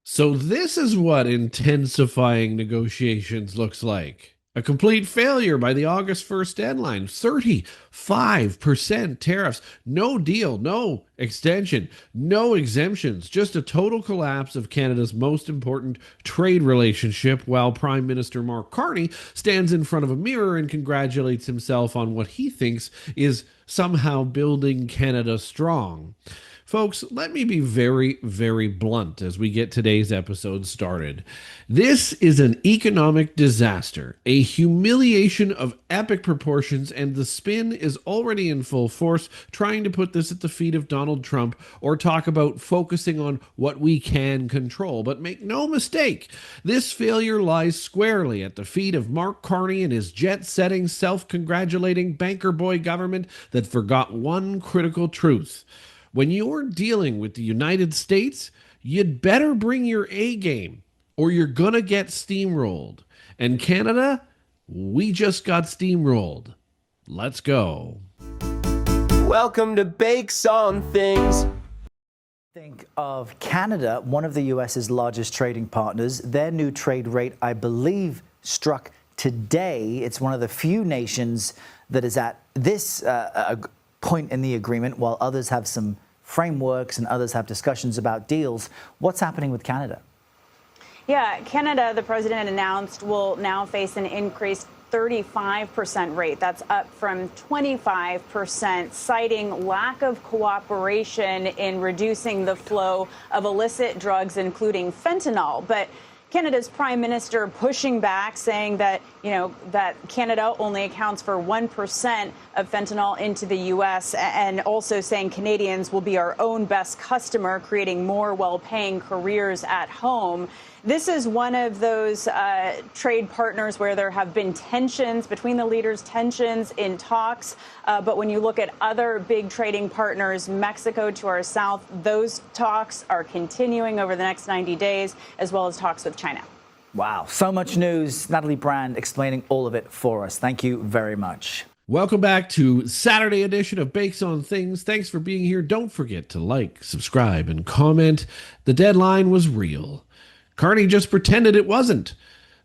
So this is what intensifying negotiations looks like. A complete failure by the August 1st deadline. 35% tariffs. No deal, no extension, no exemptions. Just a total collapse of Canada's most important trade relationship while Prime Minister Mark Carney stands in front of a mirror and congratulates himself on what he thinks is somehow building Canada strong. Folks, let me be very, very blunt as we get today's episode started. This is an economic disaster, a humiliation of epic proportions, and the spin is already in full force trying to put this at the feet of Donald Trump or talk about focusing on what we can control. But make no mistake, this failure lies squarely at the feet of Mark Carney and his jet-setting, self-congratulating banker boy government that forgot one critical truth. When you're dealing with the United States, you'd better bring your A game or you're going to get steamrolled. And Canada, we just got steamrolled. Let's go. Welcome to Bakes on Things. Think of Canada, one of the US's largest trading partners. Their new trade rate, I believe, struck today. It's one of the few nations that is at this point in the agreement, while others have some frameworks and others have discussions about deals. What's happening with Canada? Yeah, Canada, the president announced, will now face an increased 35% rate. That's up from 25%, citing lack of cooperation in reducing the flow of illicit drugs, including fentanyl. But Canada's prime minister pushing back, saying that, that Canada only accounts for 1% of fentanyl into the U.S., and also saying Canadians will be our own best customer, creating more well-paying careers at home. This is one of those trade partners where there have been tensions between the leaders, tensions in talks. But when you look at other big trading partners, Mexico to our south, those talks are continuing over the next 90 days, as well as talks with China. Wow, so much news. Natalie Brand explaining all of it for us. Thank you very much. Welcome back to Saturday edition of Bakes on Things. Thanks for being here. Don't forget to like, subscribe, and comment. The deadline was real. Carney just pretended it wasn't.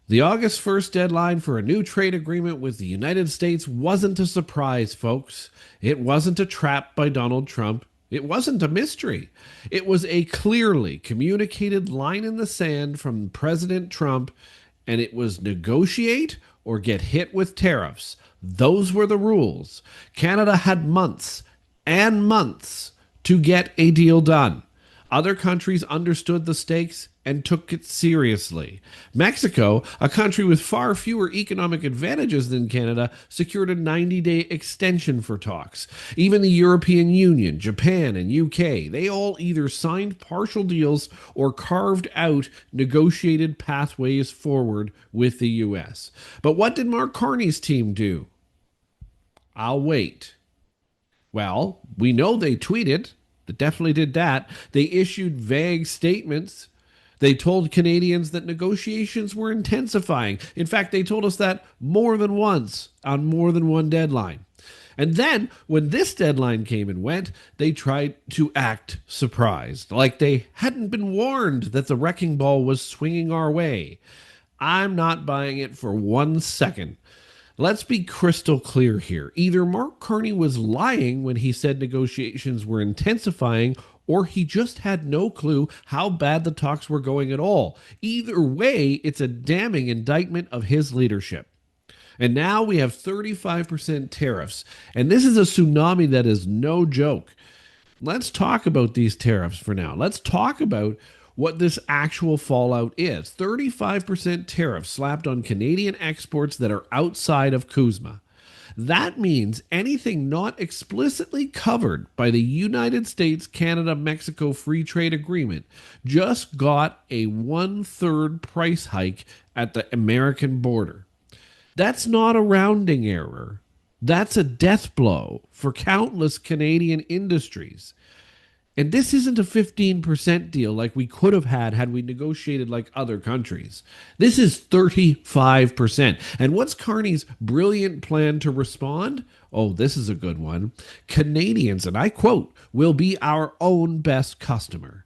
The August 1st deadline for a new trade agreement with the United States wasn't a surprise, folks. It wasn't a trap by Donald Trump. It wasn't a mystery. It was a clearly communicated line in the sand from President Trump, and it was negotiate or get hit with tariffs. Those were the rules. Canada had months and months to get a deal done. Other countries understood the stakes and took it seriously. Mexico, a country with far fewer economic advantages than Canada, secured a 90-day extension for talks. Even the European Union, Japan, and UK, they all either signed partial deals or carved out negotiated pathways forward with the US. But what did Mark Carney's team do? I'll wait. Well, we know they tweeted. They definitely did that. They issued vague statements. They told Canadians that negotiations were intensifying. In fact, they told us that more than once on more than one deadline. And then, when this deadline came and went, they tried to act surprised, like they hadn't been warned that the wrecking ball was swinging our way. I'm not buying it for 1 second. Let's be crystal clear here. Either Mark Carney was lying when he said negotiations were intensifying, or he just had no clue how bad the talks were going at all. Either way, it's a damning indictment of his leadership. And now we have 35% tariffs. And this is a tsunami that is no joke. Let's talk about these tariffs for now. Let's talk about what this actual fallout is. 35% tariffs slapped on Canadian exports that are outside of CUSMA. That means anything not explicitly covered by the United States-Canada-Mexico Free Trade Agreement just got a 1/3 price hike at the American border. That's not a rounding error. That's a death blow for countless Canadian industries. And this isn't a 15% deal like we could have had we negotiated like other countries. This is 35%. And what's Carney's brilliant plan to respond? Oh, this is a good one. Canadians, and I quote, will be our own best customer.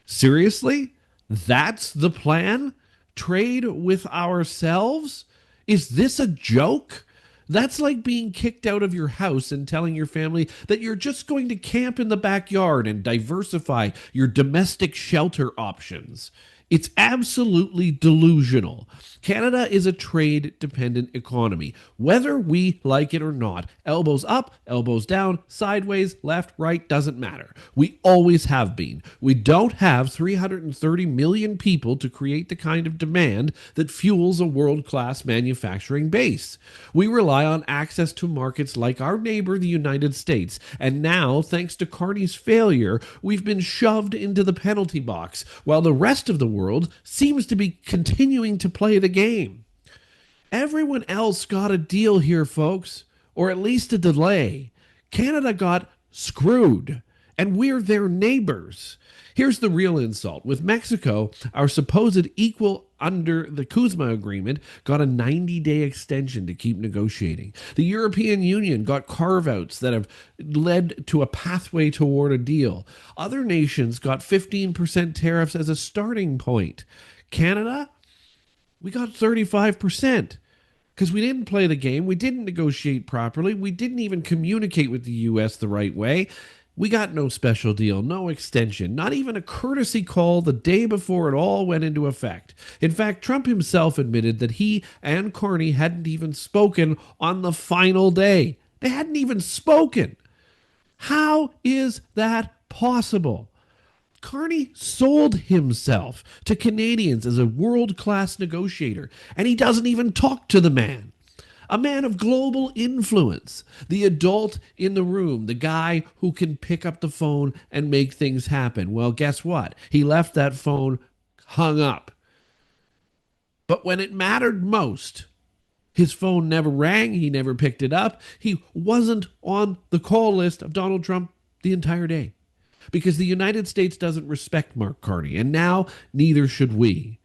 Seriously? That's the plan? Trade with ourselves? Is this a joke? That's like being kicked out of your house and telling your family that you're just going to camp in the backyard and diversify your domestic shelter options. It's absolutely delusional. Canada is a trade dependent economy. Whether we like it or not, elbows up, elbows down, sideways, left, right, doesn't matter. We always have been. We don't have 330 million people to create the kind of demand that fuels a world class manufacturing base. We rely on access to markets like our neighbor, the United States. And now, thanks to Carney's failure, we've been shoved into the penalty box, while the rest of the world seems to be continuing to play the game. Everyone else got a deal here, folks, or at least a delay. Canada got screwed, and we're their neighbors. Here's the real insult. With Mexico, our supposed equal under the Kuzma Agreement got a 90-day extension to keep negotiating. The European Union got carve-outs that have led to a pathway toward a deal. Other nations got 15% tariffs as a starting point. Canada, we got 35%. Because we didn't play the game, we didn't negotiate properly, we didn't even communicate with the U.S. the right way. We got no special deal, no extension, not even a courtesy call the day before it all went into effect. In fact, Trump himself admitted that he and Carney hadn't even spoken on the final day. They hadn't even spoken. How is that possible? Carney sold himself to Canadians as a world-class negotiator, and he doesn't even talk to the man. A man of global influence, the adult in the room, the guy who can pick up the phone and make things happen. Well, guess what? He left that phone hung up. But when it mattered most, his phone never rang, he never picked it up. He wasn't on the call list of Donald Trump the entire day. Because the United States doesn't respect Mark Carney, and now neither should we.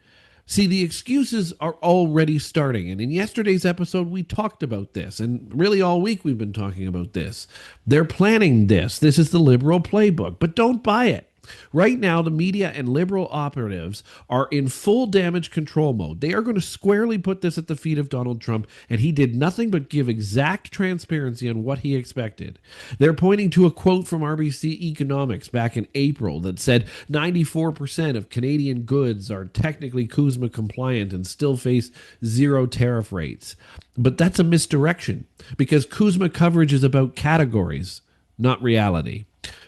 See, the excuses are already starting, and in yesterday's episode, we talked about this, and really all week we've been talking about this. They're planning this. This is the liberal playbook, but don't buy it. Right now, the media and liberal operatives are in full damage control mode. They are going to squarely put this at the feet of Donald Trump, and he did nothing but give exact transparency on what he expected. They're pointing to a quote from RBC Economics back in April that said 94% of Canadian goods are technically Kuzma compliant and still face zero tariff rates. But that's a misdirection, because Kuzma coverage is about categories, not reality.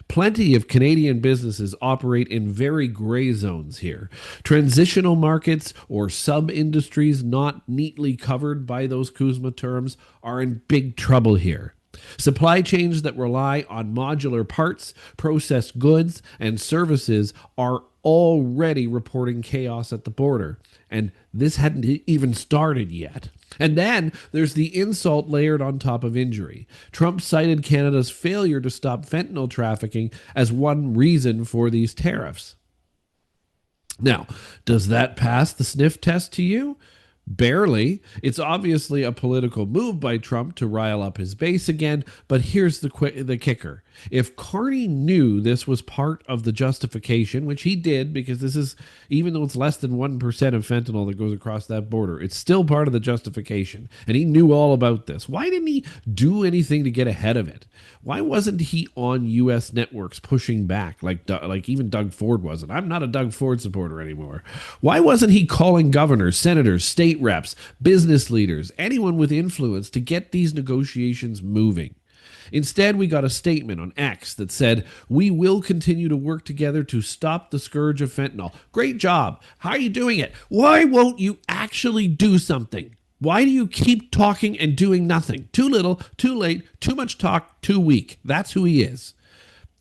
Plenty of Canadian businesses operate in very gray zones here. Transitional markets or sub-industries not neatly covered by those Kuzma terms are in big trouble here. Supply chains that rely on modular parts, processed goods, and services are already reporting chaos at the border. And this hadn't even started yet. And then there's the insult layered on top of injury. Trump cited Canada's failure to stop fentanyl trafficking as one reason for these tariffs. Now, does that pass the sniff test to you? Barely. It's obviously a political move by Trump to rile up his base again, but here's the kicker. If Carney knew this was part of the justification, which he did, because this is, even though it's less than 1% of fentanyl that goes across that border, it's still part of the justification, and he knew all about this. Why didn't he do anything to get ahead of it? Why wasn't he on U.S. networks pushing back like even Doug Ford wasn't? I'm not a Doug Ford supporter anymore. Why wasn't he calling governors, senators, state reps, business leaders, anyone with influence to get these negotiations moving? Instead, we got a statement on X that said, "We will continue to work together to stop the scourge of fentanyl." Great job. How are you doing it? Why won't you actually do something? Why do you keep talking and doing nothing? Too little, too late, too much talk, too weak. That's who he is.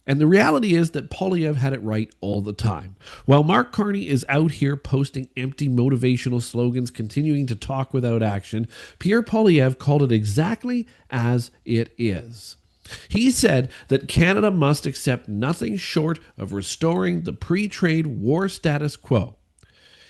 And the reality is that Poilievre had it right all the time. While Mark Carney is out here posting empty motivational slogans, continuing to talk without action, Pierre Poilievre called it exactly as it is. He said that Canada must accept nothing short of restoring the pre-trade war status quo.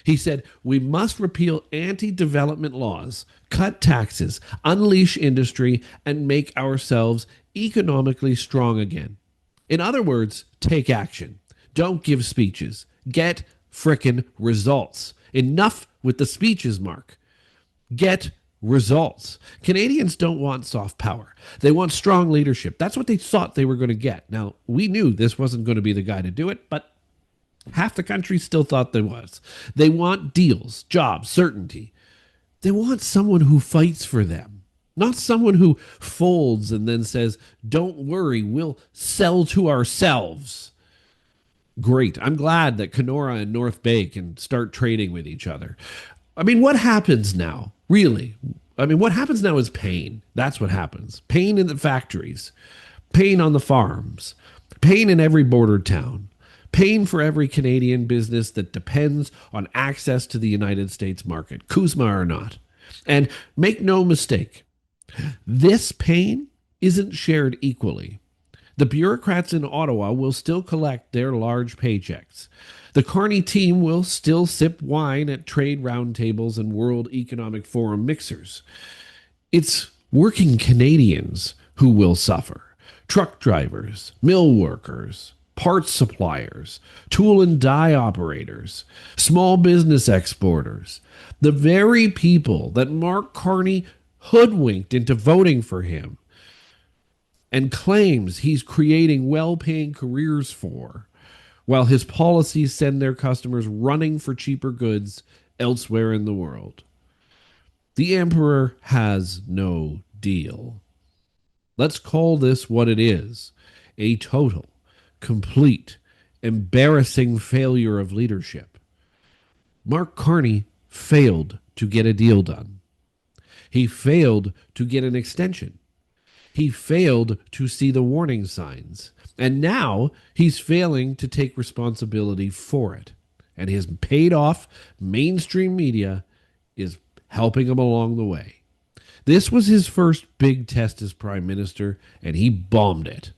He said, we must repeal anti-development laws, cut taxes, unleash industry, and make ourselves economically strong again. In other words, take action. Don't give speeches. Get frickin' results. Enough with the speeches, Mark. Get results. Canadians don't want soft power. They want strong leadership. That's what they thought they were going to get. Now, we knew this wasn't going to be the guy to do it, but half the country still thought there was. They want deals, jobs, certainty. They want someone who fights for them, not someone who folds and then says, don't worry, we'll sell to ourselves. Great. I'm glad that Kenora and North Bay can start trading with each other. I mean, what happens now? Really? I mean, what happens now is pain. That's what happens. Pain in the factories, pain on the farms, pain in every border town, pain for every Canadian business that depends on access to the United States market, Kuzma or not. And make no mistake, this pain isn't shared equally. The bureaucrats in Ottawa will still collect their large paychecks. The Carney team will still sip wine at trade roundtables and World Economic Forum mixers. It's working Canadians who will suffer. Truck drivers, mill workers, parts suppliers, tool and die operators, small business exporters, the very people that Mark Carney hoodwinked into voting for him and claims he's creating well-paying careers for, while his policies send their customers running for cheaper goods elsewhere in the world. The emperor has no deal. Let's call this what it is: a total, complete, embarrassing failure of leadership. Mark Carney failed to get a deal done. He failed to get an extension. He failed to see the warning signs. And now he's failing to take responsibility for it. And his paid off mainstream media is helping him along the way. This was his first big test as prime minister, and he bombed it.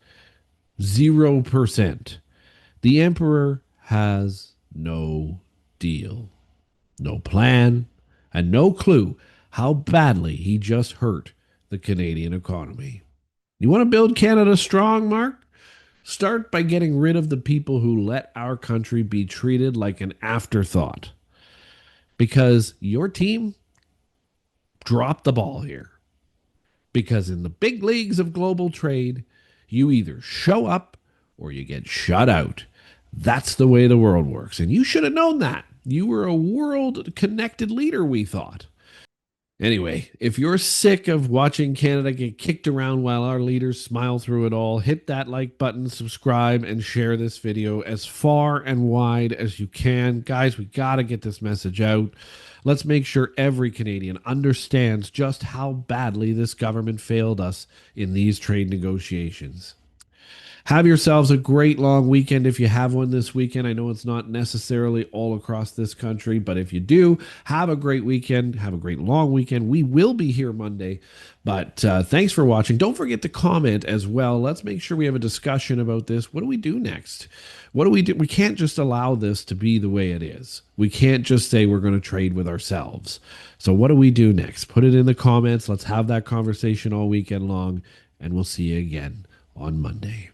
0%. The emperor has no deal, no plan, and no clue how badly he just hurt the Canadian economy. You want to build Canada strong, Mark? Start by getting rid of the people who let our country be treated like an afterthought. Because your team dropped the ball here. Because in the big leagues of global trade, you either show up or you get shut out. That's the way the world works. And you should have known that. You were a world-connected leader, we thought. Anyway, if you're sick of watching Canada get kicked around while our leaders smile through it all, hit that like button, subscribe, and share this video as far and wide as you can. Guys, we got to get this message out. Let's make sure every Canadian understands just how badly this government failed us in these trade negotiations. Have yourselves a great long weekend if you have one this weekend. I know it's not necessarily all across this country, but if you do, have a great weekend. Have a great long weekend. We will be here Monday, but thanks for watching. Don't forget to comment as well. Let's make sure we have a discussion about this. What do we do next? What do? We can't just allow this to be the way it is. We can't just say we're going to trade with ourselves. So what do we do next? Put it in the comments. Let's have that conversation all weekend long, and we'll see you again on Monday.